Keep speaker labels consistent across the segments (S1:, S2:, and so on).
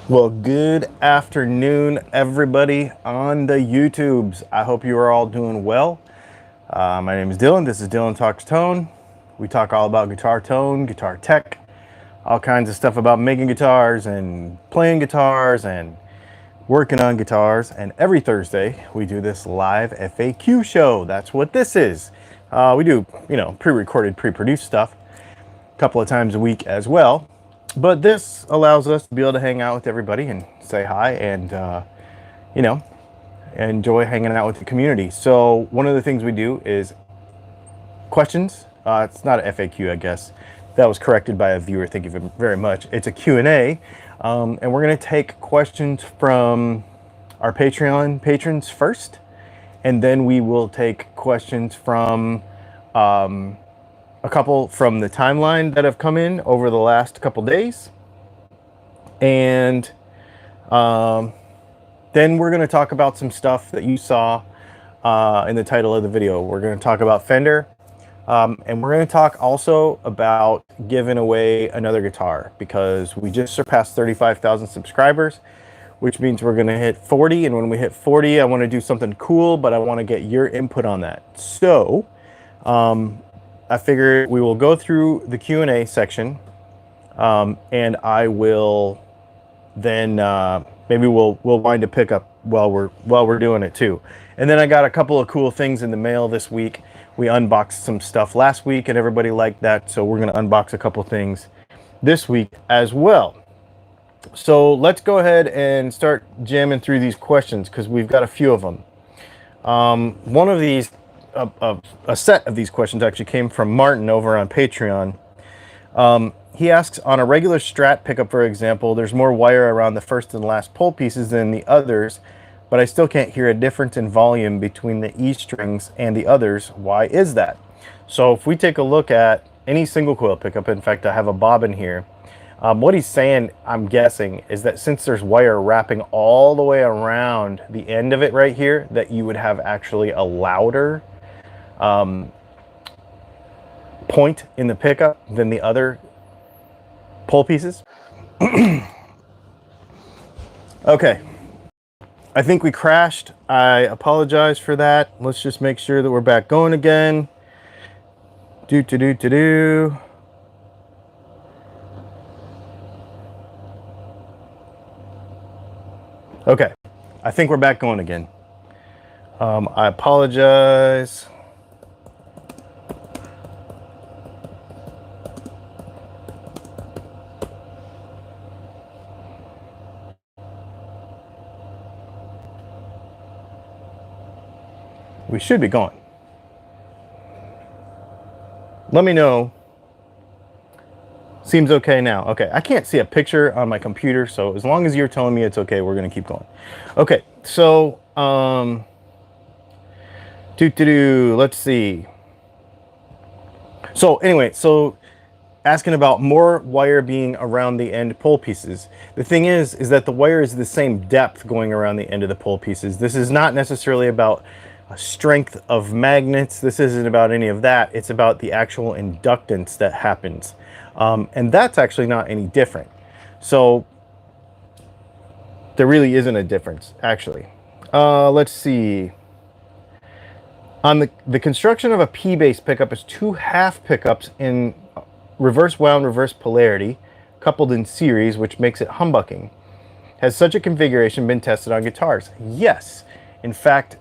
S1: Well, good afternoon, everybody on the YouTubes. I hope you are all doing well. My name is Dylan. This is Dylan Talks Tone. We talk all about guitar tone, guitar tech, all kinds of stuff about making guitars and playing guitars and working on guitars. And every Thursday, we do this live FAQ show. That's what this is. We do, pre-recorded, pre-produced stuff a couple of times a week as well. But this allows us to be able to hang out with everybody and say hi and, enjoy hanging out with the community. So one of the things we do is questions. It's not an FAQ, I guess. That was corrected by a viewer. Thank you very much. It's a Q&A, and we're going to take questions from our Patreon patrons first, and then we will take questions from a couple from the timeline that have come in over the last couple days. And then we're going to talk about some stuff that you saw in the title of the video. We're going to talk about Fender, and we're going to talk also about giving away another guitar, because we just surpassed 35,000 subscribers, which means we're going to hit 40. And when we hit 40, I want to do something cool, but I want to get your input on that. So I figured we will go through the Q&A section, and I will then maybe we'll wind a pickup while we're doing it too. And then I got a couple of cool things in the mail this week. We unboxed some stuff last week and everybody liked that, so we're going to unbox a couple things this week as well. So let's go ahead and start jamming through these questions, because we've got a few of them. One of these a set of these questions actually came from Martin over on Patreon. He asks, on a regular Strat pickup, for example, there's more wire around the first and last pull pieces than the others, but I still can't hear a difference in volume between the E strings and the others. Why is that? So if we take a look at any single coil pickup, in fact, I have a bobbin here. What he's saying, I'm guessing, is that since there's wire wrapping all the way around the end of it right here, that you would have actually a louder point in the pickup than the other pull pieces. Okay, I think we crashed. I apologize for that. Let's just make sure that we're back going again. Okay, I think we're back going again. I apologize. We should be going. Let me know. Seems okay now. Okay, I can't see a picture on my computer, so as long as you're telling me it's okay, we're gonna keep going. Okay, so let's see. So anyway, so asking about more wire being around the end pull pieces. The thing is that the wire is the same depth going around the end of the pull pieces. This is not necessarily about strength of magnets. This isn't about any of that. It's about the actual inductance that happens. And that's actually not any different. So there really isn't a difference, actually. Let's see. On the construction of a P-bass pickup is two half pickups in reverse wound, reverse polarity, coupled in series, which makes it humbucking. Has such a configuration been tested on guitars? Yes. In fact,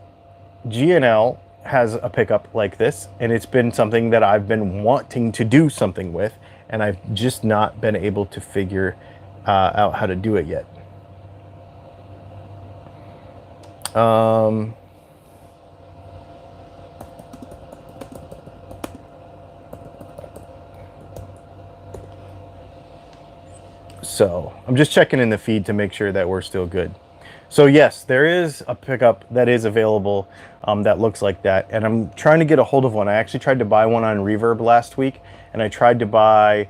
S1: G&L has a pickup like this, and it's been something that I've been wanting to do something with, and I've just not been able to figure out how to do it yet. So I'm just checking in the feed to make sure that we're still good. So yes, there is a pickup that is available that looks like that, and I'm trying to get a hold of one. I actually tried to buy one on Reverb last week, and I tried to buy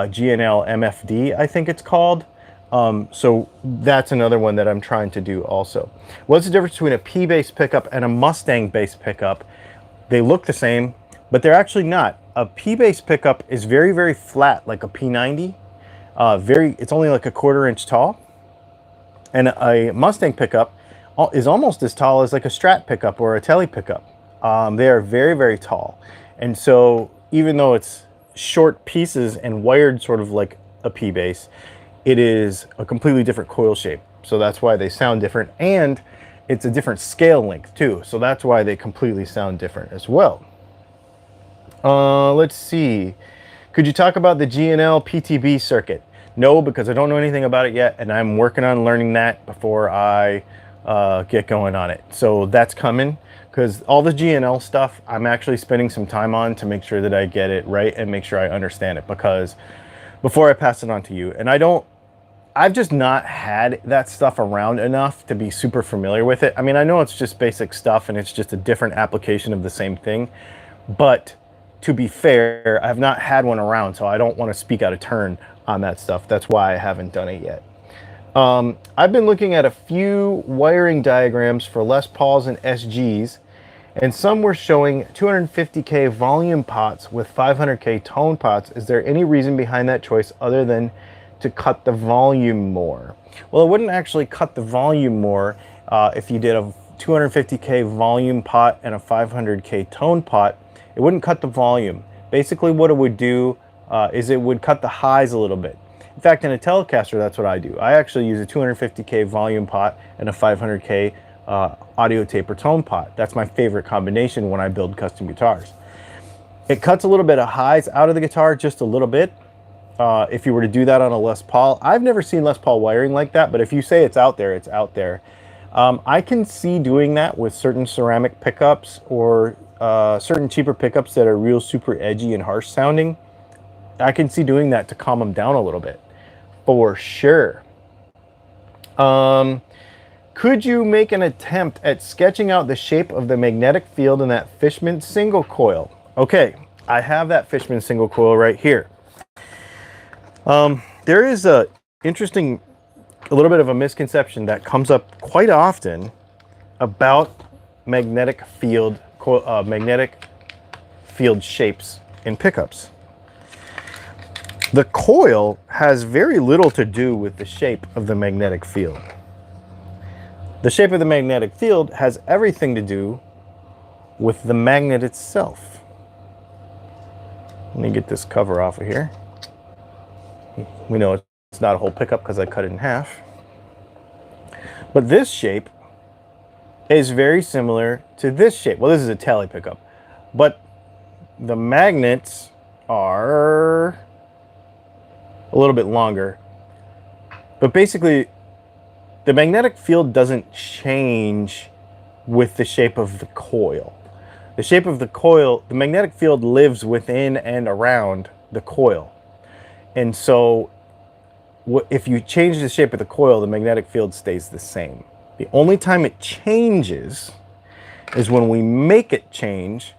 S1: G&L MFD, I think it's called. So that's another one that I'm trying to do also. What's the difference between a P-bass pickup and a Mustang bass pickup? They look the same, but they're actually not. A P-bass pickup is very, very flat, like a P90. It's only like a 1/4 inch tall. And a Mustang pickup is almost as tall as like a Strat pickup or a Tele pickup. They are very, very tall. And so even though it's short pieces and wired sort of like a P-bass, it is a completely different coil shape. So that's why they sound different. And it's a different scale length too. So that's why they completely sound different as well. Let's see. Could you talk about the G&L PTB circuit? No, because I don't know anything about it yet, and I'm working on learning that before I get going on it. So that's coming, because all the G&L stuff, I'm actually spending some time on to make sure that I get it right and make sure I understand it, because before I pass it on to you, and I've just not had that stuff around enough to be super familiar with it. I mean, I know it's just basic stuff and it's just a different application of the same thing, but to be fair, I have not had one around, so I don't want to speak out of turn on that stuff. That's why I haven't done it yet. I've been looking at a few wiring diagrams for Les Pauls and SGs, and some were showing 250K volume pots with 500K tone pots. Is there any reason behind that choice other than to cut the volume more? Well, it wouldn't actually cut the volume more if you did a 250K volume pot and a 500K tone pot. It wouldn't cut the volume. Basically what it would do is it would cut the highs a little bit. In fact, in a Telecaster, that's what I do. I actually use a 250K volume pot and a 500K audio taper tone pot. That's my favorite combination when I build custom guitars. It cuts a little bit of highs out of the guitar, just a little bit. If you were to do that on a Les Paul, I've never seen Les Paul wiring like that, but if you say it's out there, it's out there. I can see doing that with certain ceramic pickups or certain cheaper pickups that are real super edgy and harsh sounding. I can see doing that to calm them down a little bit, for sure. Could you make an attempt at sketching out the shape of the magnetic field in that Fishman single coil? Okay, I have that Fishman single coil right here. There is a little bit of a misconception that comes up quite often about magnetic field shapes in pickups. The coil has very little to do with the shape of the magnetic field. The shape of the magnetic field has everything to do with the magnet itself. Let me get this cover off of here. We know it's not a whole pickup because I cut it in half. But this shape is very similar to this shape. Well, this is a Tele pickup, but the magnets are a little bit longer. But basically, the magnetic field doesn't change with the shape of the coil. The shape of the coil, the magnetic field lives within and around the coil. And so if you change the shape of the coil, the magnetic field stays the same. The only time it changes is when we make it change,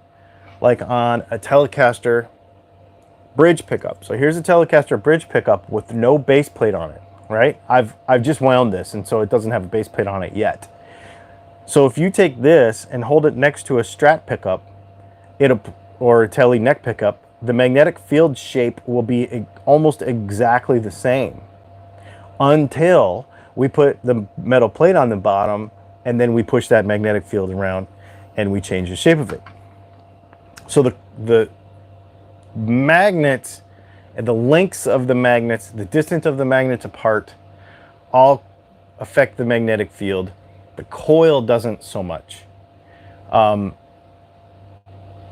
S1: like on a Telecaster bridge pickup. So here's a Telecaster bridge pickup with no base plate on it, right? I've just wound this, and so it doesn't have a base plate on it yet. So if you take this and hold it next to a Strat pickup, or a Tele neck pickup, the magnetic field shape will be almost exactly the same until we put the metal plate on the bottom, and then we push that magnetic field around and we change the shape of it. So the magnets and the lengths of the magnets, the distance of the magnets apart, all affect the magnetic field. The coil doesn't so much.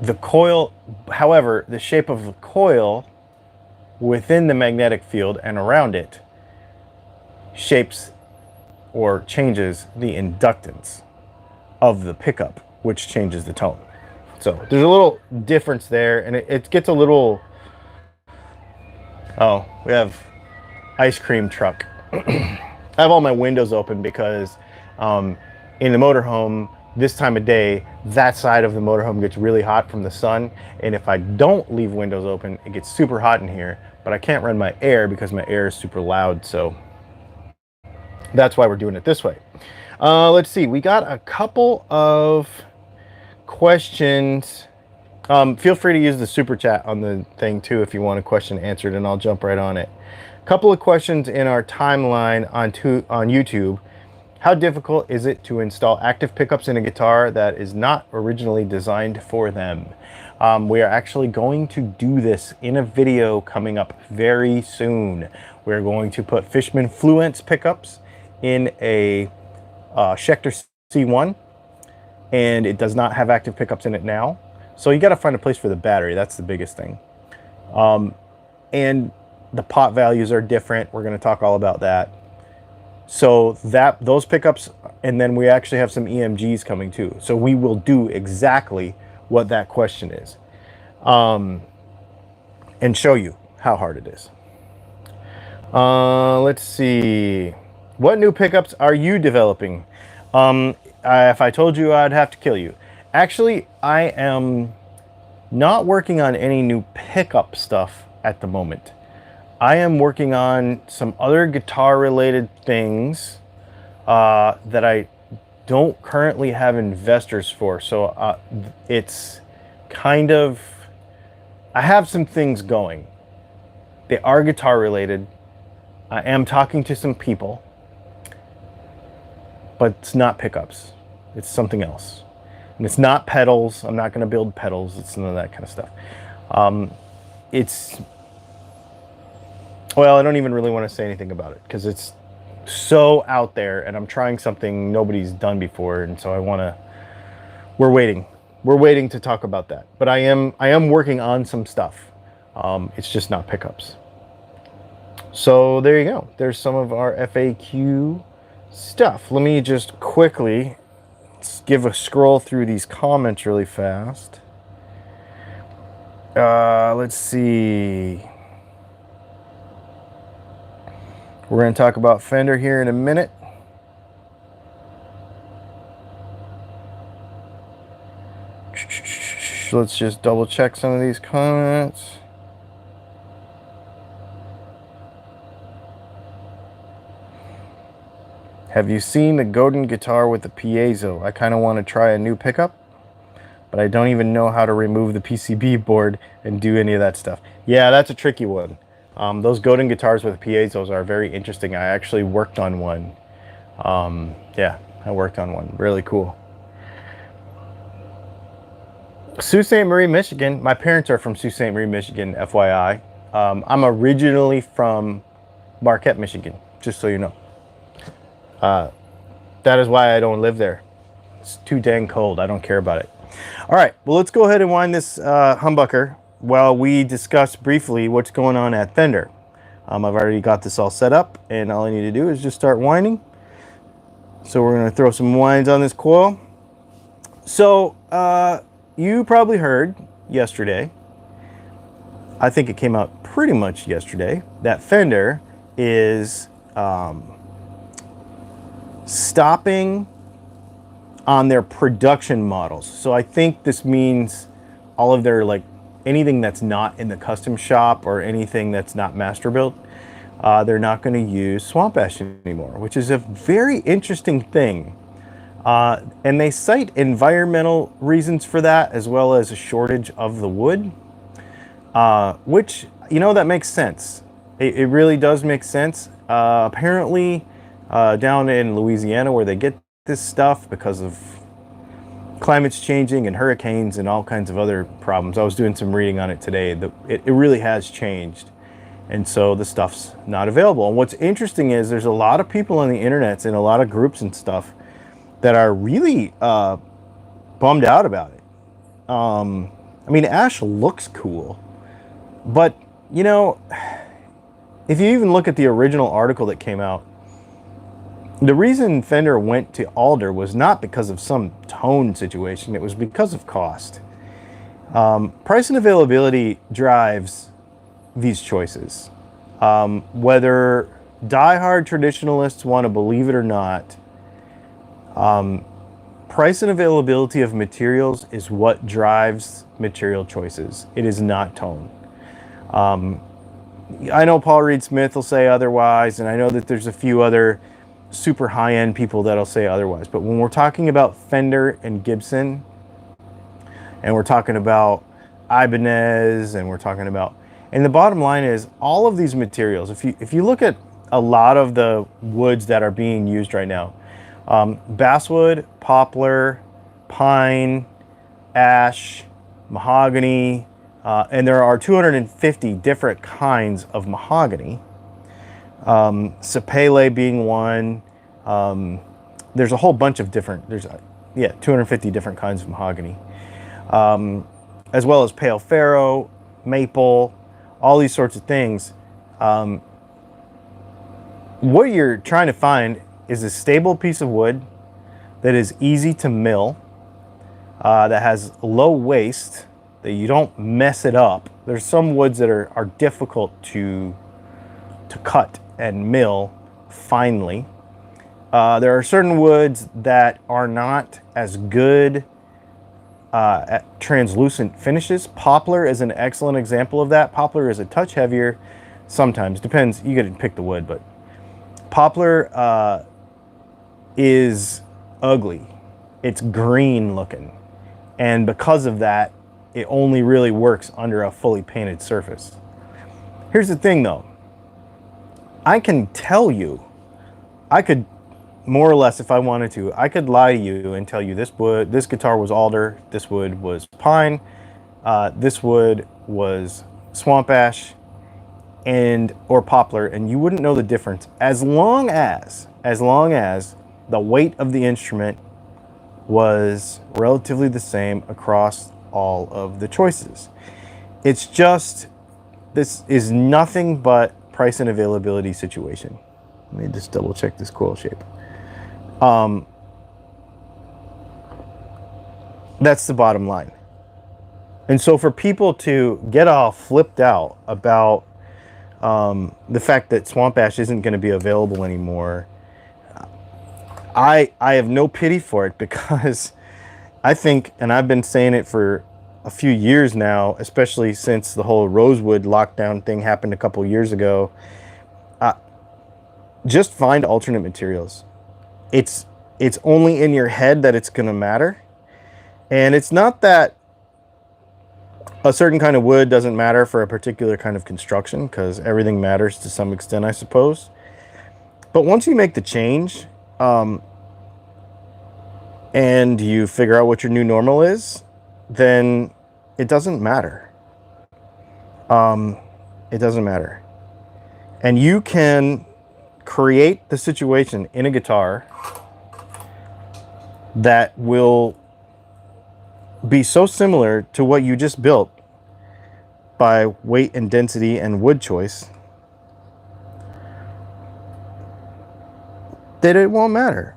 S1: The coil, however, the shape of the coil within the magnetic field and around it shapes or changes the inductance of the pickup, which changes the tone. So there's a little difference there, and it gets a little... Oh, we have ice cream truck. I have all my windows open because in the motorhome, this time of day, that side of the motorhome gets really hot from the sun. And if I don't leave windows open, it gets super hot in here, but I can't run my air because my air is super loud. So that's why we're doing it this way. Let's see, we got a couple of questions. Feel free to use the super chat on the thing too if you want a question answered, and I'll jump right on it. A couple of questions in our timeline on YouTube. How difficult is it to install active pickups in a guitar that is not originally designed for them? We are actually going to do this in a video coming up very soon. We're going to put Fishman Fluence pickups in a Schecter C1, and it does not have active pickups in it now. So you got to find a place for the battery. That's the biggest thing. And the pot values are different. We're going to talk all about that. So those pickups, and then we actually have some EMGs coming too. So we will do exactly what that question is, and show you how hard it is. Let's see. What new pickups are you developing? If I told you, I'd have to kill you. Actually, I am not working on any new pickup stuff at the moment. I am working on some other guitar related things that I don't currently have investors for. So it's kind of, I have some things going. They are guitar related. I am talking to some people, but it's not pickups. It's something else. And it's not pedals. I'm not going to build pedals. It's none of that kind of stuff. Well, I don't even really want to say anything about it because it's so out there and I'm trying something nobody's done before. And so we're waiting to talk about that. But I am working on some stuff. It's just not pickups. So there you go. There's some of our FAQ stuff. Let me just quickly give a scroll through these comments really fast. Let's see. We're going to talk about Fender here in a minute. Let's just double check some of these comments. Have you seen the Godin guitar with the piezo? I kind of want to try a new pickup, but I don't even know how to remove the PCB board and do any of that stuff. Yeah, that's a tricky one. Those Godin guitars with piezos are very interesting. I actually worked on one. Yeah, I worked on one. Really cool. Sault Ste. Marie, Michigan. My parents are from Sault Ste. Marie, Michigan, FYI. I'm originally from Marquette, Michigan, just so you know. That is why I don't live there. It's too dang cold. I don't care about it. All right, well, let's go ahead and wind this humbucker while we discuss briefly what's going on at Fender. I've already got this all set up, and all I need to do is just start winding. So we're going to throw some winds on this coil. So you probably heard yesterday, I think it came out pretty much yesterday, that Fender is stopping on their production models. So I think this means all of their, like, anything that's not in the custom shop or anything that's not master built, they're not going to use swamp ash anymore, which is a very interesting thing. And they cite environmental reasons for that, as well as a shortage of the wood, which, you know, that makes sense. It really does make sense. Apparently, down in Louisiana, where they get this stuff because of climate's changing and hurricanes and all kinds of other problems. I was doing some reading on it today. It really has changed. And so the stuff's not available. And what's interesting is there's a lot of people on the internet and a lot of groups and stuff that are really bummed out about it. I mean, ash looks cool, but, you know, if you even look at the original article that came out, the reason Fender went to alder was not because of some tone situation. It was because of cost. Price and availability drives these choices. Whether diehard traditionalists want to believe it or not, price and availability of materials is what drives material choices. It is not tone. I know Paul Reed Smith will say otherwise, and I know that there's a few other super high-end people that'll say otherwise. But when we're talking about Fender and Gibson, and we're talking about Ibanez, and we're talking about, and the bottom line is all of these materials, if you look at a lot of the woods that are being used right now, Basswood, poplar, pine, ash, mahogany, and there are 250 different kinds of mahogany. Sapele being one. There's a whole bunch of different, 250 different kinds of mahogany, as well as pale faro, maple, all these sorts of things. What you're trying to find is a stable piece of wood that is easy to mill, that has low waste, that you don't mess it up. There's some woods that are difficult to cut and mill finely. There are certain woods that are not as good at translucent finishes. Poplar is an excellent example of that. Poplar is a touch heavier sometimes. Depends, you gotta pick the wood, but poplar is ugly. It's green looking. And because of that, it only really works under a fully painted surface. Here's the thing though. I can tell you, I could more or less, if I wanted to, I could lie to you and tell you this guitar was alder, this wood was pine, this wood was swamp ash, or poplar, and you wouldn't know the difference as long as the weight of the instrument was relatively the same across all of the choices. It's just, this is nothing but price and availability situation. Let me just double check this coil shape. That's the bottom line. And so for people to get all flipped out about the fact that swamp ash isn't going to be available anymore, I have no pity for it, because I think, and I've been saying it for a few years now, especially since the whole rosewood lockdown thing happened a couple years ago, just find alternate materials. It's only in your head that it's going to matter. And it's not that a certain kind of wood doesn't matter for a particular kind of construction, because everything matters to some extent, I suppose. But once you make the change, and you figure out what your new normal is, then it doesn't matter. It doesn't matter. And you can create the situation in a guitar that will be so similar to what you just built by weight and density and wood choice that it won't matter.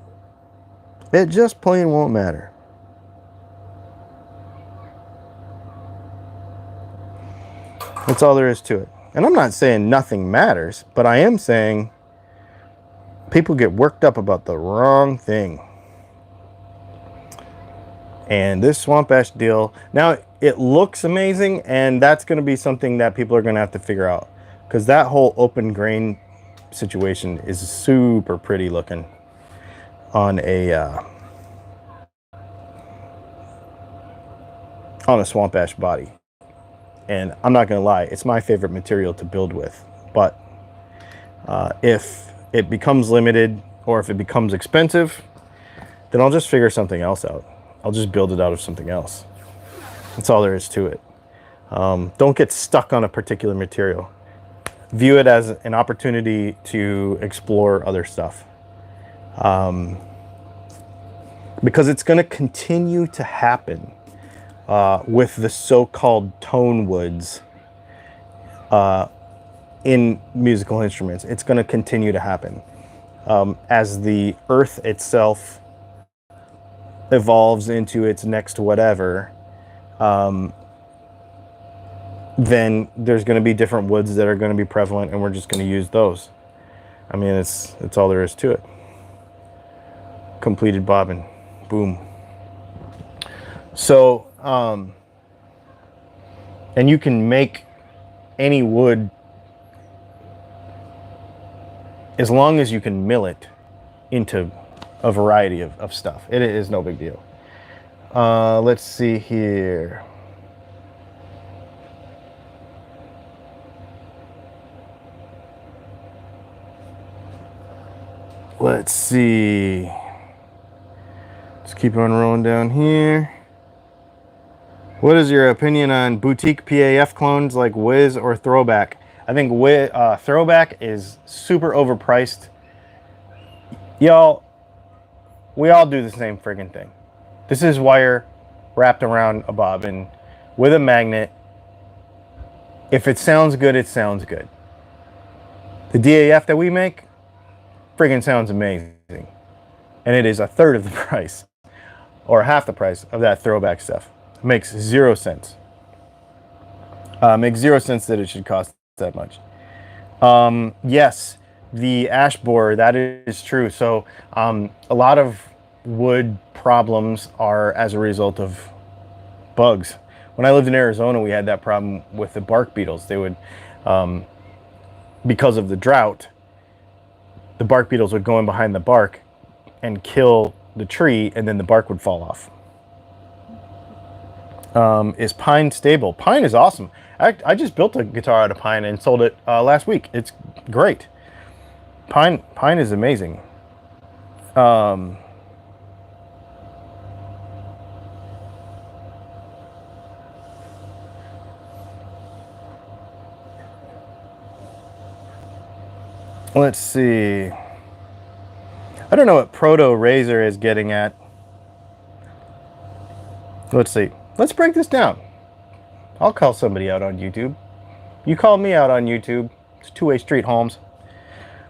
S1: It just plain won't matter. That's all there is to it. And I'm not saying nothing matters, but I am saying people get worked up about the wrong thing. And this swamp ash deal, now it looks amazing, and that's going to be something that people are going to have to figure out, because that whole open grain situation is super pretty looking on a swamp ash body. And I'm not going to lie, it's my favorite material to build with. But if it becomes limited, or if it becomes expensive, then I'll just figure something else out. I'll just build it out of something else. That's all there is to it. Don't get stuck on a particular material. View it as an opportunity to explore other stuff. Because it's going to continue to happen with the so-called Tonewoods in musical instruments. It's going to continue to happen. As the earth itself evolves into its next whatever, then there's going to be different woods that are going to be prevalent, and we're just going to use those. I mean, it's all there is to it. Completed bobbin. Boom. So, and you can make any wood as long as you can mill it into a variety of stuff. It is no big deal. Let's see here. Let's see. Let's keep on rolling down here. What is your opinion on boutique PAF clones like Wiz or Throwback? I think Throwback is super overpriced. Y'all, we all do the same friggin' thing. This is wire wrapped around a bobbin with a magnet. If it sounds good, it sounds good. The DAF that we make friggin' sounds amazing. And it is a third of the price or half the price of that Throwback stuff. It makes 0 sense. Makes 0 sense that it should cost that much. Yes, the ash borer, that is true. So a lot of wood problems are as a result of bugs. When I lived in Arizona, we had that problem with the bark beetles. They would, because of the drought, the bark beetles would go in behind the bark and kill the tree, and then the bark would fall off. Is pine stable? Pine is awesome. I just built a guitar out of pine and sold it last week. It's great. Pine is amazing. Let's see. I don't know what Proto Razor is getting at. Let's see. Let's break this down. I'll call somebody out on YouTube. You call me out on YouTube. It's a two-way street, Holmes.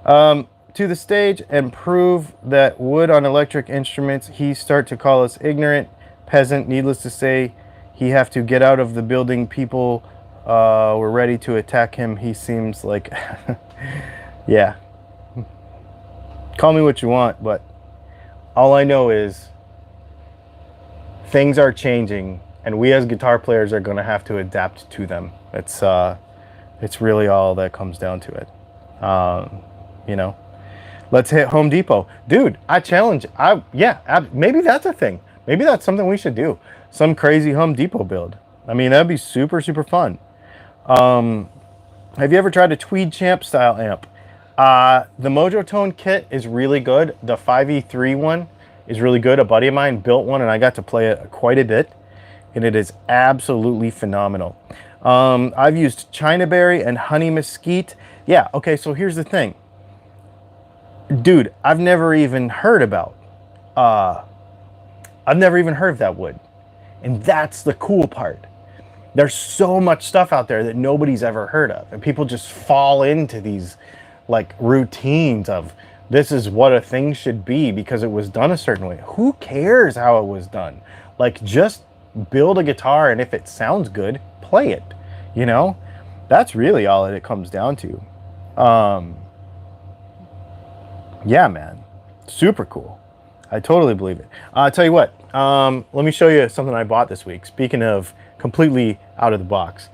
S1: To the stage and prove that wood on electric instruments, he start to call us ignorant, peasant. Needless to say, he have to get out of the building. People were ready to attack him. He seems like... Yeah. Call me what you want, but all I know is things are changing, and we as guitar players are going to have to adapt to them. It's really all that comes down to it. You know, let's hit Home Depot, dude. I challenge. Maybe that's a thing. Maybe that's something we should do. Some crazy Home Depot build. I mean, that'd be super fun. Have you ever tried a Tweed Champ style amp? The Mojo Tone kit is really good. The 5E3 one is really good. A buddy of mine built one, and I got to play it quite a bit, and it is absolutely phenomenal. I've used Chinaberry and Honey Mesquite. Yeah, okay, so here's the thing. Dude, I've never even heard of that wood. And that's the cool part. There's so much stuff out there that nobody's ever heard of, and people just fall into these like routines of this is what a thing should be because it was done a certain way. Who cares how it was done? Like, just build a guitar, and if it sounds good, play it. You know, that's really all that it comes down to. Yeah, man, super cool. I totally believe it. I'll tell you what, let me show you something I bought this week. Speaking of completely out of the box,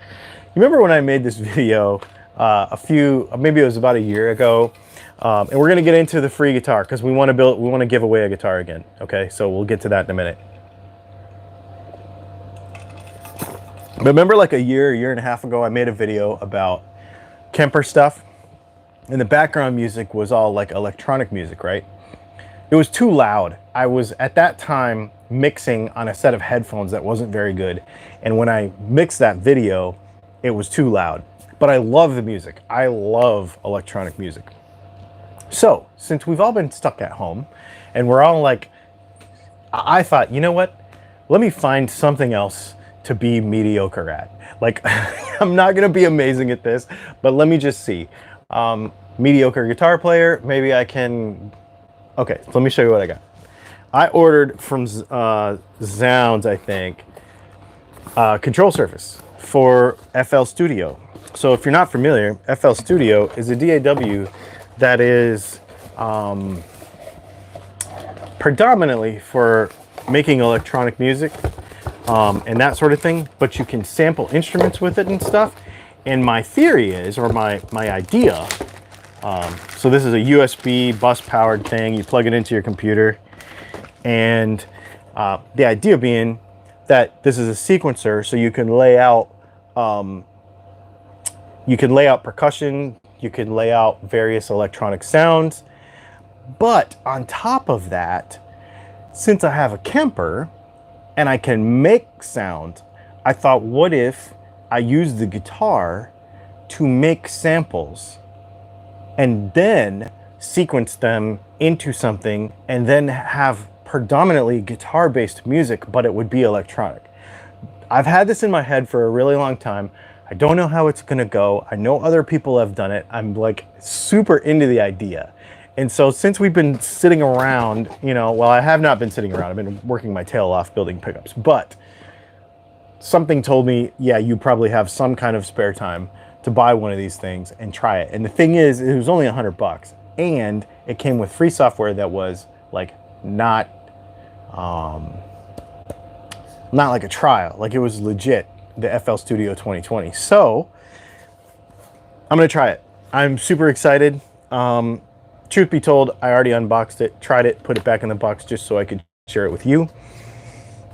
S1: you remember when I made this video maybe it was about a year ago, and we're going to get into the free guitar because we want to give away a guitar again. Okay, so we'll get to that in a minute. But remember, like a year and a half ago, I made a video about Kemper stuff, and the background music was all like electronic music, right? It was too loud. I was at that time mixing on a set of headphones that wasn't very good, and when I mixed that video, it was too loud. But I love the music. I love electronic music. So, since we've all been stuck at home, and we're all like, I thought, you know what? Let me find something else to be mediocre at. Like, I'm not gonna be amazing at this, but let me just see. Mediocre guitar player, maybe I can... Okay, so let me show you what I got. I ordered from Zounds, I think, control surface for FL Studio. So if you're not familiar, FL Studio is a DAW that is predominantly for making electronic music and that sort of thing, but you can sample instruments with it and stuff. And my theory is, or my idea, so this is a USB bus powered thing. You plug it into your computer, and the idea being that this is a sequencer, so you can lay out percussion, you can lay out various electronic sounds, but on top of that, since I have a Kemper and I can make sound, I thought, what if I use the guitar to make samples and then sequence them into something and then have predominantly guitar-based music, but it would be electronic. I've had this in my head for a really long time. I don't know how it's gonna go. I know other people have done it. I'm like super into the idea. And so since we've been sitting around, you know, well, I have not been sitting around. I've been working my tail off building pickups, but something told me, yeah, you probably have some kind of spare time to buy one of these things and try it. And the thing is, it was only $100 and it came with free software that was like not like a trial, like it was legit, the FL Studio 2020. So I'm gonna try it. I'm super excited. Truth be told, I already unboxed it, tried it, put it back in the box just so I could share it with you.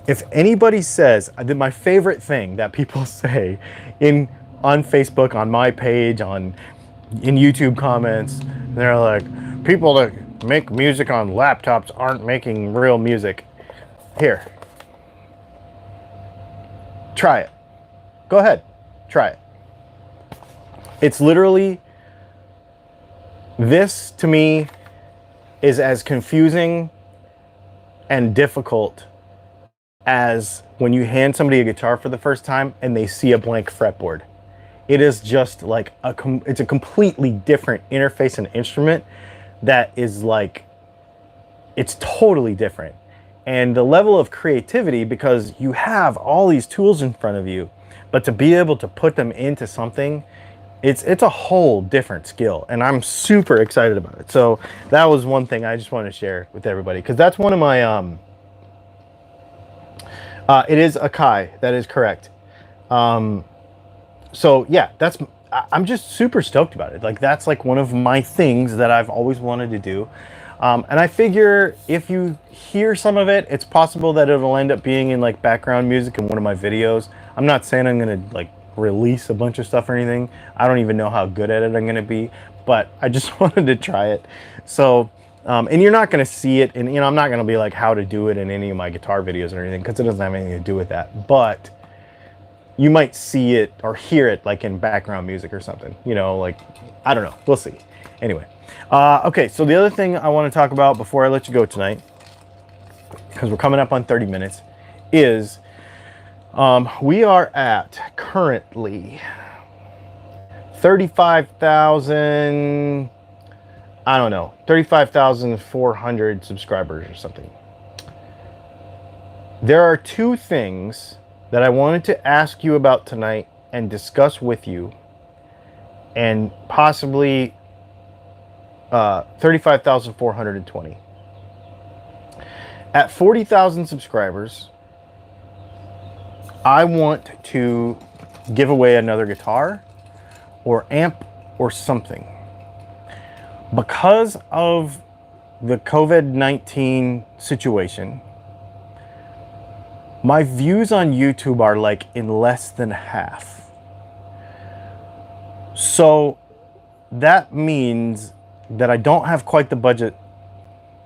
S1: If anybody says, my favorite thing that people say on Facebook, on my page, in YouTube comments, they're like, people that make music on laptops aren't making real music. Here, try it. Go ahead, try it. It's literally, this to me is as confusing and difficult as when you hand somebody a guitar for the first time and they see a blank fretboard. It is just like it's a completely different interface and instrument that is like, it's totally different. And the level of creativity, because you have all these tools in front of you, but to be able to put them into something, it's a whole different skill, and I'm super excited about it. So that was one thing I just want to share with everybody, because that's one of my it is a Kai, that is correct. So yeah, I'm just super stoked about it. Like, that's like one of my things that I've always wanted to do. And I figure if you hear some of it, it's possible that it'll end up being in like background music in one of my videos. I'm not saying I'm gonna like release a bunch of stuff or anything. I don't even know how good at it I'm gonna be, but I just wanted to try it. So and you're not gonna see it, and you know, I'm not gonna be like how to do it in any of my guitar videos or anything, because it doesn't have anything to do with that. But you might see it or hear it like in background music or something, you know, like, I don't know, we'll see. Anyway, okay, so the other thing I want to talk about before I let you go tonight, because we're coming up on 30 minutes, is we are at currently 35,000, I don't know, 35,400 subscribers or something. There are two things that I wanted to ask you about tonight and discuss with you, and possibly 35,420. At 40,000 subscribers, I want to give away another guitar or amp or something. Because of the COVID-19 situation, my views on YouTube are like in less than half. So that means that I don't have quite the budget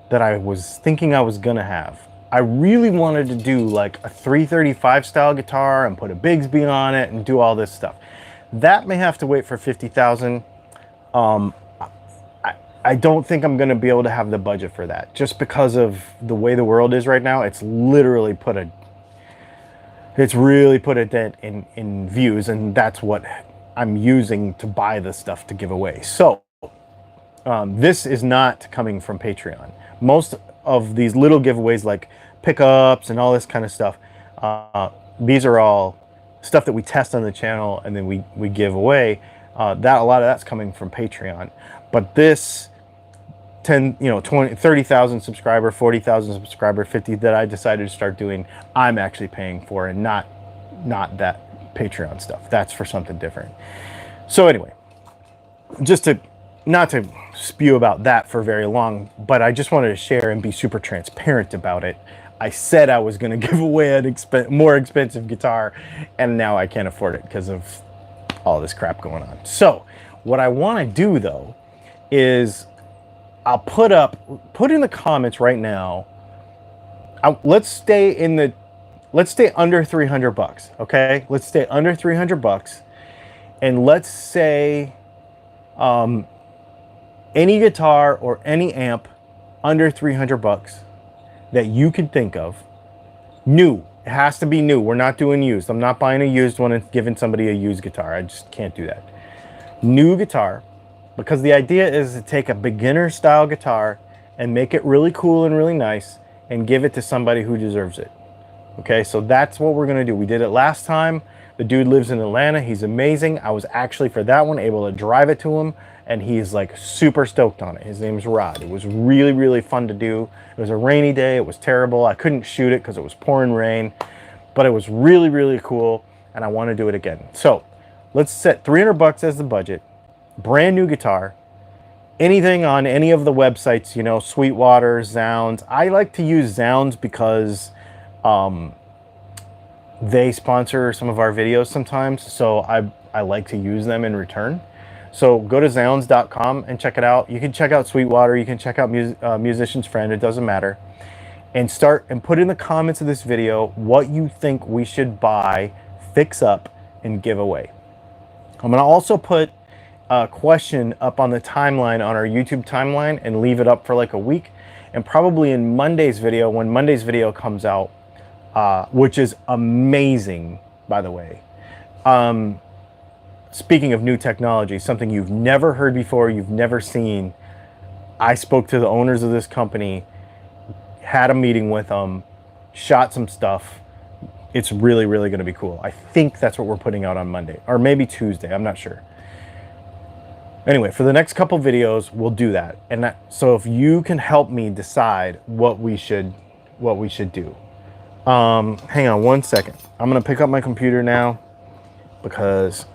S1: that I was thinking I was gonna have. I really wanted to do like a 335 style guitar and put a Bigsby on it and do all this stuff. That may have to wait for 50,000. I don't think I'm gonna be able to have the budget for that, just because of the way the world is right now. It's really put a dent in views, and that's what I'm using to buy the stuff to give away. So this is not coming from Patreon. Most of these little giveaways, like pickups and all this kind of stuff, these are all stuff that we test on the channel and then we give away. A lot of that's coming from Patreon. But this 30,000 subscriber, 40,000 subscriber, 50 that I decided to start doing, I'm actually paying for, and not that Patreon stuff. That's for something different. So anyway, just not to spew about that for very long, but I just wanted to share and be super transparent about it. I said I was going to give away an more expensive guitar, and now I can't afford it because of all this crap going on. So what I want to do though is I'll put in the comments right now let's stay under 300 bucks. Okay, let's stay under 300 bucks, and let's say any guitar or any amp under 300 bucks that you can think of, new. It has to be new. We're not doing used. I'm not buying a used one and giving somebody a used guitar. I just can't do that. New guitar, because the idea is to take a beginner style guitar and make it really cool and really nice and give it to somebody who deserves it. Okay, so that's what we're gonna do. We did it last time. The dude lives in Atlanta. He's amazing. I was actually, for that one, able to drive it to him, and he's like super stoked on it. His name's Rod. It was really, really fun to do. It was a rainy day. It was terrible. I couldn't shoot it because it was pouring rain, but it was really, really cool, and I want to do it again. So let's set 300 bucks as the budget. Brand new guitar. Anything on any of the websites, you know, Sweetwater, Zounds. I like to use Zounds because they sponsor some of our videos sometimes, so I like to use them in return. So go to zounds.com and check it out. You can check out Sweetwater, you can check out Musician's Friend, it doesn't matter. And start and put in the comments of this video what you think we should buy, fix up, and give away. I'm gonna also put a question up on the timeline on our YouTube timeline and leave it up for like a week. And probably in Monday's video, when Monday's video comes out, which is amazing, by the way. Speaking of new technology, something you've never heard before, you've never seen. I spoke to the owners of this company, had a meeting with them, shot some stuff. It's really, really going to be cool. I think that's what we're putting out on Monday, or maybe Tuesday. I'm not sure. Anyway, for the next couple videos, we'll do that. And so if you can help me decide what we should do. Hang on one second. I'm gonna pick up my computer now because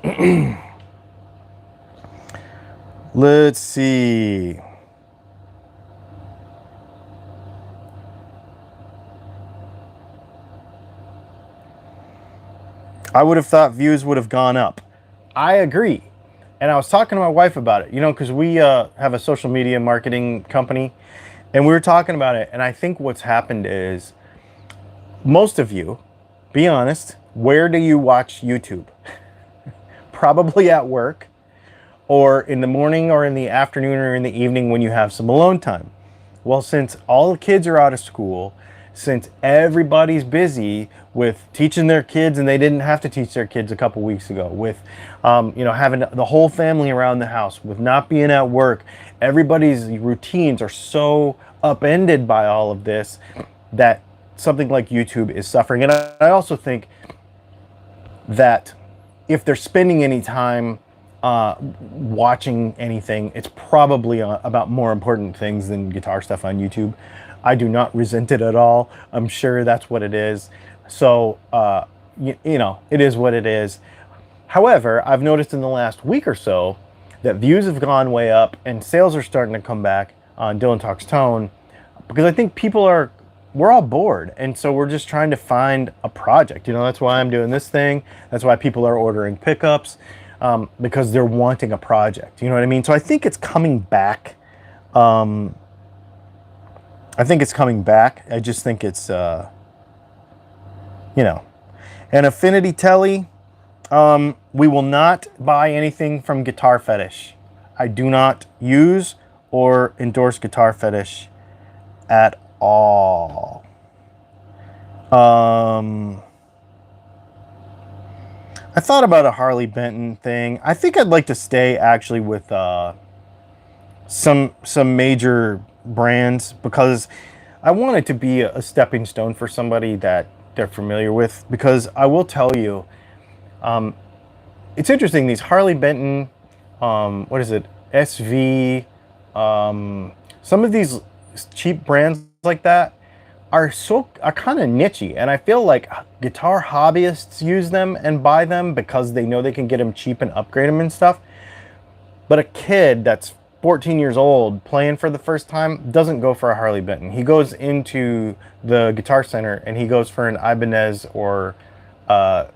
S1: let's see. I would have thought views would have gone up. I agree. And I was talking to my wife about it, you know, because we have a social media marketing company, and we were talking about it. And I think what's happened is, most of you, be honest, where do you watch YouTube? Probably at work, or in the morning, or in the afternoon, or in the evening when you have some alone time. Well, since all the kids are out of school, since everybody's busy with teaching their kids, and they didn't have to teach their kids a couple weeks ago, with you know, having the whole family around the house, with not being at work, everybody's routines are so upended by all of this that something like YouTube is suffering. And I also think that if they're spending any time watching anything, it's probably about more important things than guitar stuff on YouTube. I do not resent it at all. I'm sure that's what it is. So, you know, it is what it is. However, I've noticed in the last week or so that views have gone way up and sales are starting to come back on Dylan Talks Tone, because I think we're all bored. And so we're just trying to find a project. You know, that's why I'm doing this thing. That's why people are ordering pickups, because they're wanting a project. You know what I mean? So I think it's coming back. I think it's coming back. I just think it's, you know, an Affinity Telly. We will not buy anything from Guitar Fetish. I do not use or endorse Guitar Fetish at all. I thought about a Harley Benton thing. I think I'd like to stay actually with some major brands, because I want it to be a stepping stone for somebody that they're familiar with. Because I will tell you, it's interesting, these Harley Benton, what is it, SV, some of these cheap brands like that are kind of nichey, and I feel like guitar hobbyists use them and buy them because they know they can get them cheap and upgrade them and stuff. But a kid that's 14 years old playing for the first time doesn't go for a Harley Benton. He goes into the Guitar Center and he goes for an Ibanez or a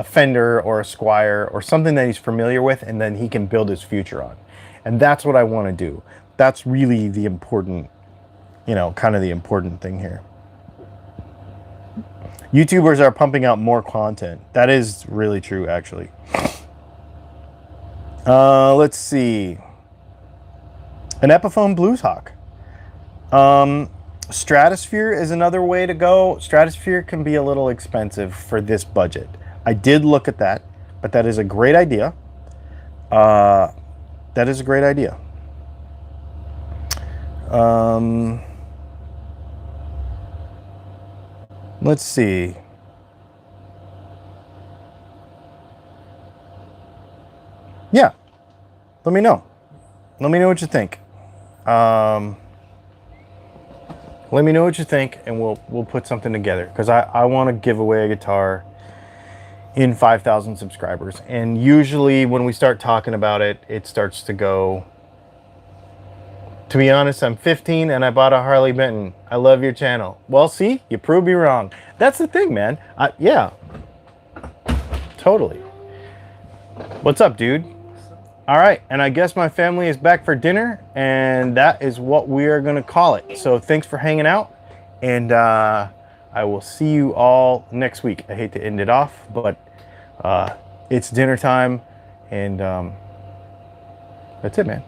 S1: Fender or a Squier or something that he's familiar with, and then he can build his future on. And that's what I want to do. That's really the important, you know, kind of the important thing here. YouTubers are pumping out more content. That is really true, actually. Let's see. An Epiphone Blues Hawk. Stratosphere is another way to go. Stratosphere can be a little expensive for this budget. I did look at that, but that is a great idea. That is a great idea. Let's see. Yeah, let me know. Let me know what you think. Let me know what you think, and we'll put something together, because I want to give away a guitar in 5,000 subscribers. And usually when we start talking about it, it starts to go. To be honest, I'm 15 and I bought a Harley Benton. I love your channel. Well, see, you proved me wrong. That's the thing, man. Yeah, totally. What's up, dude? All right, and I guess my family is back for dinner, and that is what we are going to call it. So thanks for hanging out, and I will see you all next week. I hate to end it off, but it's dinner time, and that's it, man.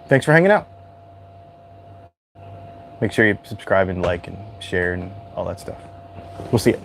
S1: Thanks for hanging out. Make sure you subscribe and like and share and all that stuff. We'll see you.